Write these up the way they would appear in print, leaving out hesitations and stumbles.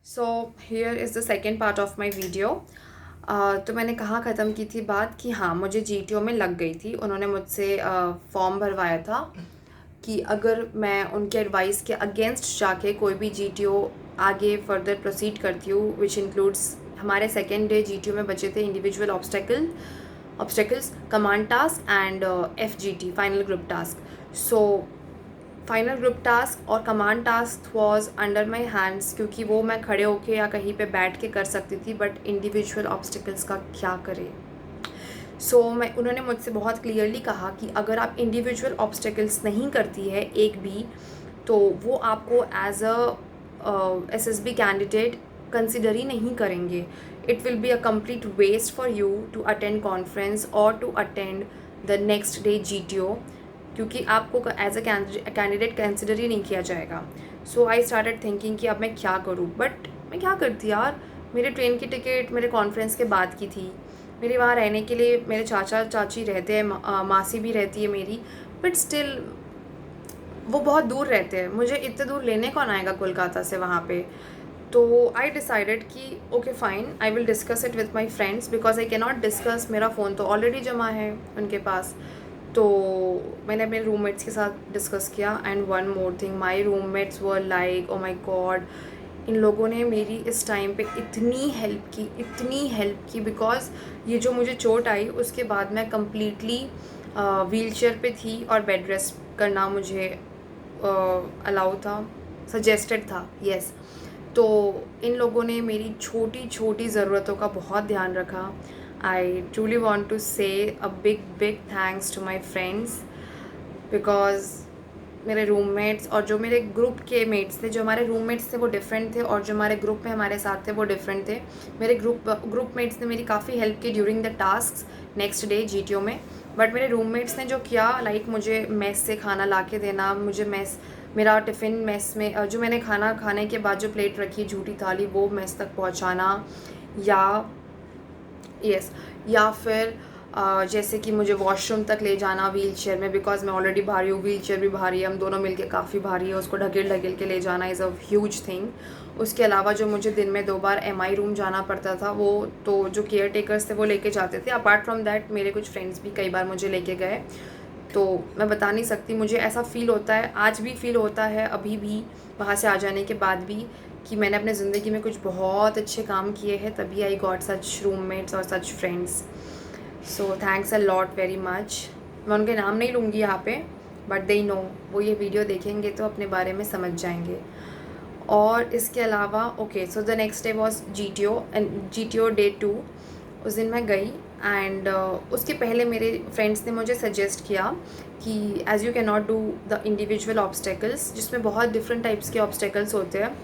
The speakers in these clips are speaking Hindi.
So here is the second part of my video. तो मैंने कहाँ ख़त्म की थी बात कि हाँ, मुझे जीटीओ में लग गई थी। उन्होंने मुझसे फॉर्म भरवाया था कि अगर मैं उनके एडवाइस के अगेंस्ट जाके कोई भी जीटीओ आगे फर्दर प्रोसीड करती हूँ, विच इंक्लूड्स हमारे सेकेंड डे जीटीओ में बचे थे individual obstacles, command task and FGT, final group task. So final group task और command task was under my hands, क्योंकि वो मैं खड़े होके या कहीं पे बैठ के कर सकती थी, बट इंडिविजुअल ऑब्स्टिकल्स का क्या करें। मैं उन्होंने मुझसे बहुत क्लियरली कहा कि अगर आप इंडिविजुअल ऑब्स्टिकल्स नहीं करती है एक भी, तो वो आपको as a SSB candidate consider ही नहीं करेंगे। It will be a complete waste for you to attend conference और to attend the next day GTO, क्योंकि आपको एज अ कैंडिडेट कंसिडर ही नहीं किया जाएगा। सो आई स्टार्टेड थिंकिंग कि अब मैं क्या करूँ, बट मैं क्या करती यार। मेरे ट्रेन की टिकट मेरे कॉन्फ्रेंस के बाद की थी। मेरे वहाँ रहने के लिए मेरे चाचा चाची रहते हैं, मासी भी रहती है मेरी, बट स्टिल वो बहुत दूर रहते हैं। मुझे इतने दूर लेने कौन आएगा कोलकाता से वहाँ पे। तो आई डिसाइडेड कि okay fine, I will discuss it with my friends, because I can not discuss. मेरा फ़ोन तो ऑलरेडी जमा है उनके पास। तो मैंने अपने रूममेट्स के साथ डिस्कस किया। And one more thing, my roommates were like oh my god, इन लोगों ने मेरी इस टाइम पे इतनी हेल्प की, बिकॉज ये जो मुझे चोट आई उसके बाद मैं कम्प्लीटली व्हील चेयर पर थी और बेड रेस्ट करना मुझे अलाउ था, सजेस्टेड था, यस। तो इन लोगों ने मेरी छोटी छोटी ज़रूरतों का बहुत ध्यान रखा। I truly want to say a big big thanks to my friends, because मेरे रूममेट्स और जो मेरे ग्रुप के मेट्स थे, जो हमारे रूममेट्स थे वो डिफरेंट थे, और जो हमारे ग्रुप में हमारे साथ थे वो डिफरेंट थे। मेरे ग्रुप मेट्स ने मेरी काफ़ी हेल्प की during the task next day GTO में। बट मेरे रूममेट्स ने जो किया, लाइक मुझे मेस से खाना ला के देना, मुझे मेरा टिफ़िन मेस में जो मैंने खाना खाने के बाद जो प्लेट रखी झूठी थाली वो मेस तक पहुंचाना, या यस, या फिर जैसे कि मुझे वॉशरूम तक ले जाना व्हील चेयर में, बिकॉज मैं ऑलरेडी भारी हूँ, व्हील चेयर भी भारी है, हम दोनों मिलके काफ़ी भारी है, उसको ढकेल ढकेल के ले जाना इज़ अ ह्यूज थिंग। उसके अलावा जो मुझे दिन में 2 बार एमआई रूम जाना पड़ता था, वो तो जो केयर टेकर्स थे वो लेके जाते थे। अपार्ट फ्रॉम दैट मेरे कुछ फ्रेंड्स भी कई बार मुझे लेके गए। तो मैं बता नहीं सकती, मुझे ऐसा फ़ील होता है, आज भी फ़ील होता है, अभी भी वहाँ से आ जाने के बाद भी, कि मैंने अपने ज़िंदगी में कुछ बहुत अच्छे काम किए हैं, तभी आई गॉट सच रूममेट्स और सच friends. So thanks a lot very much. मैं उनके नाम नहीं लूँगी यहाँ पे, बट दे नो, वो ये वीडियो देखेंगे तो अपने बारे में समझ जाएंगे। और इसके अलावा okay, so the next day was GTO and GTO day 2। उस दिन मैं गई एंड उसके पहले मेरे फ्रेंड्स ने मुझे सजेस्ट किया कि as you can not do the individual obstacles, जिसमें बहुत डिफरेंट टाइप्स के ऑब्स्टेकल्स होते हैं,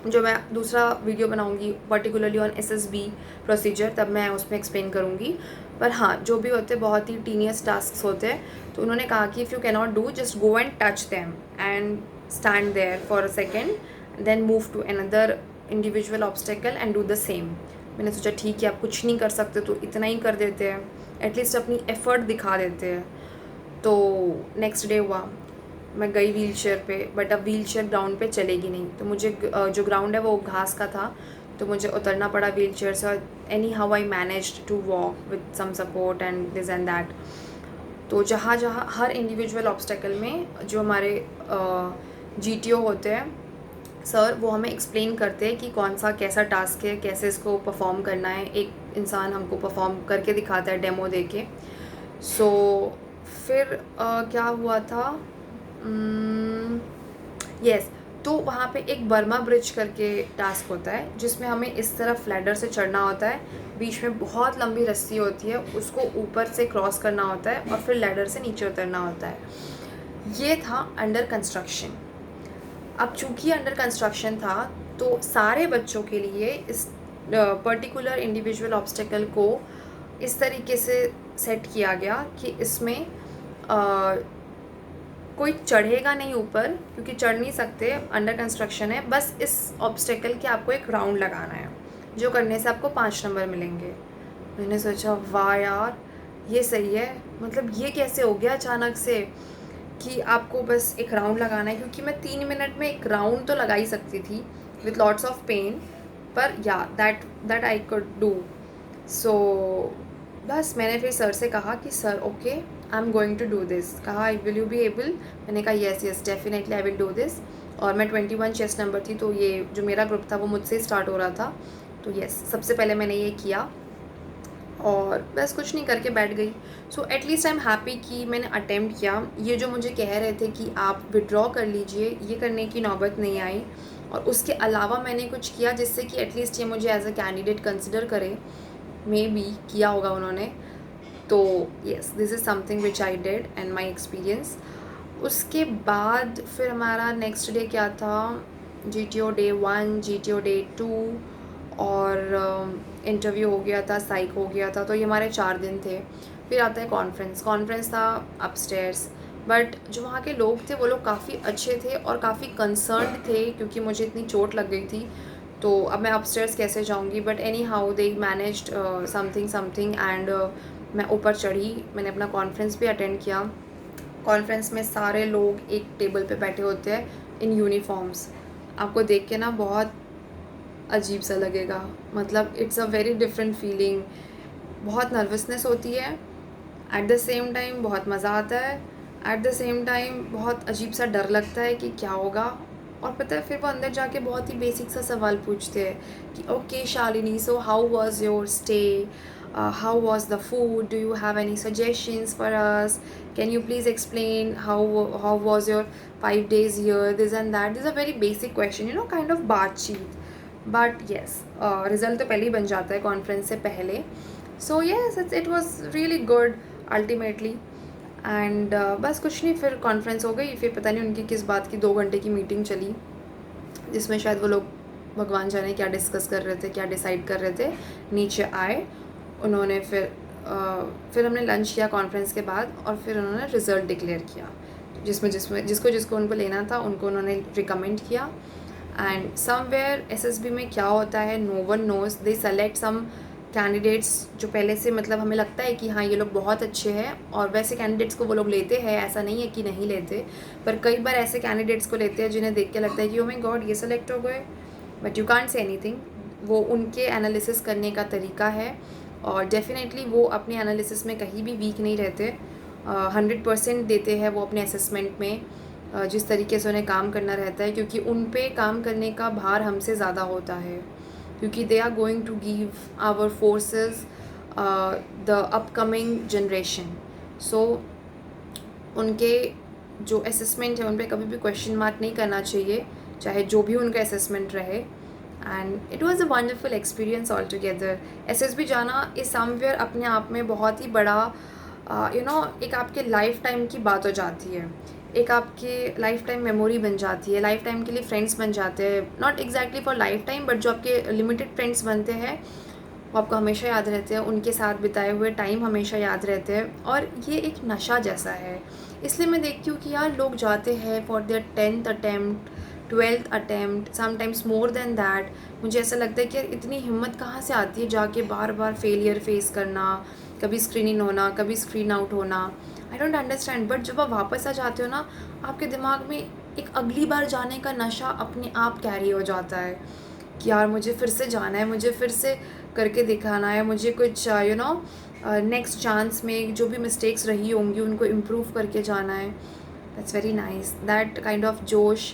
जो मैं दूसरा वीडियो बनाऊंगी पर्टिकुलरली ऑन एसएसबी प्रोसीजर, तब मैं उसमें एक्सप्लेन करूंगी। पर हाँ, जो भी होते बहुत ही टीनियस टास्क होते हैं। तो उन्होंने कहा कि if you can not do, just go and touch them and stand there for a second, then move to another individual obstacle and do the same. मैंने सोचा ठीक है, आप कुछ नहीं कर सकते तो इतना ही कर देते हैं, एटलीस्ट अपनी एफ़र्ट दिखा देते हैं। तो नेक्स्ट डे हुआ, मैं गई व्हील चेयर पे, बट अब व्हील चेयर ग्राउंड पे चलेगी नहीं, तो मुझे जो ग्राउंड है वो घास का था, तो मुझे उतरना पड़ा व्हील चेयर से। और anyhow I managed to walk with some support and this and that. तो जहाँ जहाँ हर इंडिविजुअल ऑब्स्टेकल में जो हमारे जीटीओ होते हैं सर, वो हमें एक्सप्लेन करते हैं कि कौन सा कैसा टास्क है, कैसे इसको परफॉर्म करना है। एक इंसान हमको परफॉर्म करके दिखाता है डेमो दे के। सो फिर क्या हुआ था, यस, तो वहाँ पे एक बर्मा ब्रिज करके टास्क होता है, जिसमें हमें इस तरफ लैडर से चढ़ना होता है, बीच में बहुत लंबी रस्सी होती है, उसको ऊपर से क्रॉस करना होता है और फिर लैडर से नीचे उतरना होता है। ये था अंडर कंस्ट्रक्शन। अब चूँकि अंडर कंस्ट्रक्शन था, तो सारे बच्चों के लिए इस पर्टिकुलर इंडिविजुअल ऑब्स्टेकल को इस तरीके से सेट किया गया कि इसमें कोई चढ़ेगा नहीं ऊपर, क्योंकि चढ़ नहीं सकते, अंडर कंस्ट्रक्शन है। बस इस ऑब्स्टेकल के आपको एक राउंड लगाना है, जो करने से आपको 5 नंबर मिलेंगे। मैंने सोचा वाह यार, ये सही है, मतलब ये कैसे हो गया अचानक से कि आपको बस एक राउंड लगाना है, क्योंकि मैं 3 मिनट में एक राउंड तो लगा ही सकती थी, with lots of pain, पर yeah, that I could do. So बस मैंने फिर सर से कहा कि sir okay I am going to do this. कहा विल यू बी एबल. मैंने कहा yes yes definitely I will do this. और मैं 21 चेस्ट नंबर थी, तो ये जो मेरा ग्रुप था वो मुझसे स्टार्ट हो रहा था. तो येस, सबसे पहले मैंने ये किया और बस कुछ नहीं करके बैठ गई. So at least I am happy कि मैंने अटेम्प्ट किया. ये जो मुझे कह रहे थे कि आप विड्रॉ कर लीजिए, ये करने की नौबत नहीं आई. और उसके अलावा मैंने कुछ किया जिससे कि एटलीस्ट ये मुझे एज अ कैंडिडेट कंसिडर करे. मे बी किया होगा उन्होंने. तो yes, this is something which I did and my experience. उसके बाद फिर हमारा नेक्स्ट डे क्या था, GTO डे 1, GTO डे 2 और इंटरव्यू हो गया था, साइक हो गया था. तो ये हमारे 4 दिन थे. फिर आता है कॉन्फ्रेंस था अपस्टेयर्स. बट जो वहाँ के लोग थे वो लोग काफ़ी अच्छे थे और काफ़ी कंसर्न्ड थे क्योंकि मुझे इतनी चोट लग गई थी. तो अब मैं अपस्टेयर्स कैसे जाऊँगी. But any how they managed something and मैं ऊपर चढ़ी. मैंने अपना कॉन्फ्रेंस भी अटेंड किया. कॉन्फ्रेंस में सारे लोग एक टेबल पे बैठे होते हैं इन यूनिफॉर्म्स. आपको देख के ना बहुत अजीब सा लगेगा. मतलब it's a very different feeling. बहुत नर्वसनेस होती है, एट द सेम टाइम बहुत मज़ा आता है, एट द सेम टाइम बहुत अजीब सा डर लगता है कि क्या होगा. और पता है फिर वो अंदर जाके बहुत ही बेसिक सा सवाल पूछते हैं कि okay Shalini, so how was your stay, how was the food, do you have any suggestions for us, can you please explain how was your 5 days here, this and that. These are very basic question, kind of बातचीत. बट येस, रिज़ल्ट तो पहले ही बन जाता है कॉन्फ्रेंस से पहले. So yes, it was really good ultimately. And बस कुछ नहीं, फिर कॉन्फ्रेंस हो गई. फिर पता नहीं उनकी किस बात की 2 घंटे की मीटिंग चली जिसमें शायद वो लोग भगवान जाने क्या डिस्कस कर रहे थे, क्या डिसाइड कर रहे थे. नीचे आए उन्होंने. फिर हमने लंच किया कॉन्फ्रेंस के बाद और फिर उन्होंने रिज़ल्ट डिक्लेयर किया. जिसको उनको लेना था उनको उन्होंने रिकमेंड किया. एंड समवेयर SSB में क्या होता है, नो वन नोज़. दे सेलेक्ट सम कैंडिडेट्स जो पहले से, मतलब हमें लगता है कि हाँ ये लोग बहुत अच्छे हैं, और वैसे कैंडिडेट्स को वो लोग लेते हैं. ऐसा नहीं है कि नहीं लेते, पर कई बार ऐसे कैंडिडेट्स को लेते हैं जिन्हें देख के लगता है कि ओ माय गॉड ये सेलेक्ट हो गए. But you can't say anything. वो उनके एनालिसिस करने का तरीका है, और डेफिनेटली वो अपने एनालिसिस में कहीं भी वीक नहीं रहते. 100% देते हैं वो अपने असेसमेंट में, जिस तरीके से उन्हें काम करना रहता है, क्योंकि उन पे काम करने का भार हमसे ज़्यादा होता है. क्योंकि they are going to give our forces the upcoming generation. So उनके जो असेसमेंट है उन पे कभी भी क्वेश्चन मार्क नहीं करना चाहिए, चाहे जो भी उनका असेसमेंट रहे. And it was a wonderful experience all together. SSB जाना इस समवेयर अपने आप में बहुत ही बड़ा एक आपके लाइफ टाइम की बात हो जाती है. एक आपके लाइफ टाइम मेमोरी बन जाती है. लाइफ टाइम के लिए फ्रेंड्स बन जाते हैं. Not exactly for life time, but जो आपके लिमिटेड फ्रेंड्स बनते हैं वो आपको हमेशा याद रहते हैं. उनके साथ बिताए हुए टाइम हमेशा याद रहते हैं. और ये एक नशा जैसा है. इसलिए मैं देखती हूँ कि यार लोग जाते हैं for their 10th attempt, 12th attempt, sometimes more than that. मुझे ऐसा लगता है कि यार इतनी हिम्मत कहाँ से आती है जाके बार बार फेलियर फेस करना, कभी स्क्रीन इन होना, कभी स्क्रीन आउट होना. I don't understand. बट जब आप वापस आ जाते हो ना, आपके दिमाग में एक अगली बार जाने का नशा अपने आप कैरी हो जाता है कि यार मुझे फिर से जाना है, मुझे फिर से करके दिखाना है, मुझे कुछ नेक्स्ट चांस में जो भी मिस्टेक्स रही होंगी उनको इम्प्रूव करके जाना है. That's very nice. That kind of जोश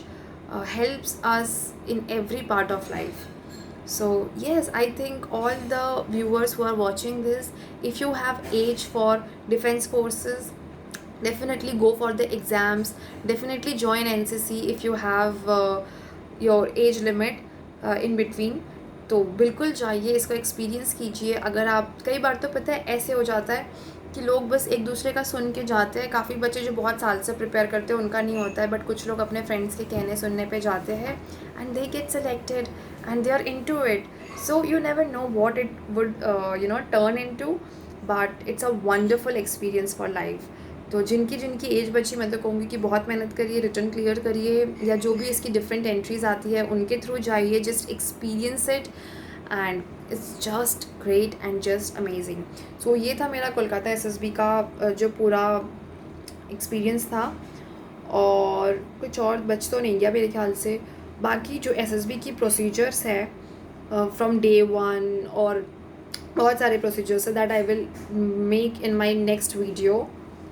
helps us in every part of life. So yes, I think all the viewers who are watching this, if you have age for defense forces, definitely go for the exams. Definitely join NCC if you have your age limit in between. तो बिल्कुल जाइए, इसका एक्सपीरियंस कीजिए. अगर आप, कई बार तो पता है ऐसे हो जाता है कि लोग बस एक दूसरे का सुन के जाते हैं. काफ़ी बच्चे जो बहुत साल से प्रिपेयर करते हैं उनका नहीं होता है, बट कुछ लोग अपने फ्रेंड्स के कहने सुनने पे जाते हैं and they get selected and they are into it. So you never know what it would turn into, but it's a wonderful experience for life. तो जिनकी एज बची, मैं तो कहूँगी कि बहुत मेहनत करिए, रिटर्न क्लियर करिए, या जो भी इसकी डिफरेंट एंट्रीज आती है उनके थ्रू जाइए. Just experience it and it's just great and just amazing. So ये था मेरा कोलकाता SSB का जो पूरा एक्सपीरियंस था. और कुछ और बच तो नहीं गया मेरे ख्याल से. बाकी जो एसएसबी की प्रोसीजर्स है फ्रॉम डे वन, और बहुत सारे प्रोसीजर्स है that I will make in my next video,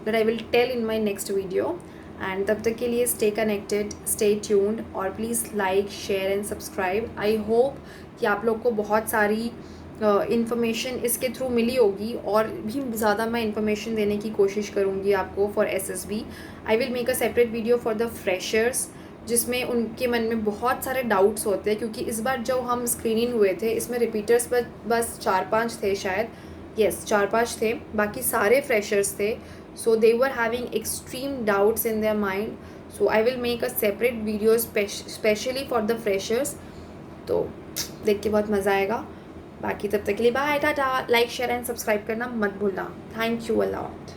that I will tell in my next video. And तब तक के लिए स्टे कनेक्टेड, स्टे ट्यून्ड, और please like, share and subscribe. I hope कि आप लोग को बहुत सारी इन्फॉर्मेशन इसके थ्रू मिली होगी, और भी ज़्यादा मैं इन्फॉर्मेशन देने की कोशिश करूँगी आपको for SSB. I will make a separate video for the freshers, जिसमें उनके मन में बहुत सारे डाउट्स होते हैं, क्योंकि इस बार जब हम स्क्रीनिंग हुए थे इसमें रिपीटर्स बस 4-5 थे शायद, यस 4-5 थे, बाकी सारे फ्रेशर्स थे। So they were having extreme doubts in their mind, so I will make a separate video specially for the freshers. तो देख के बहुत मज़ा आएगा। बाकी तब तक के लिए bye tata, like share and subscribe करना मत भूलना। Thank you a lot.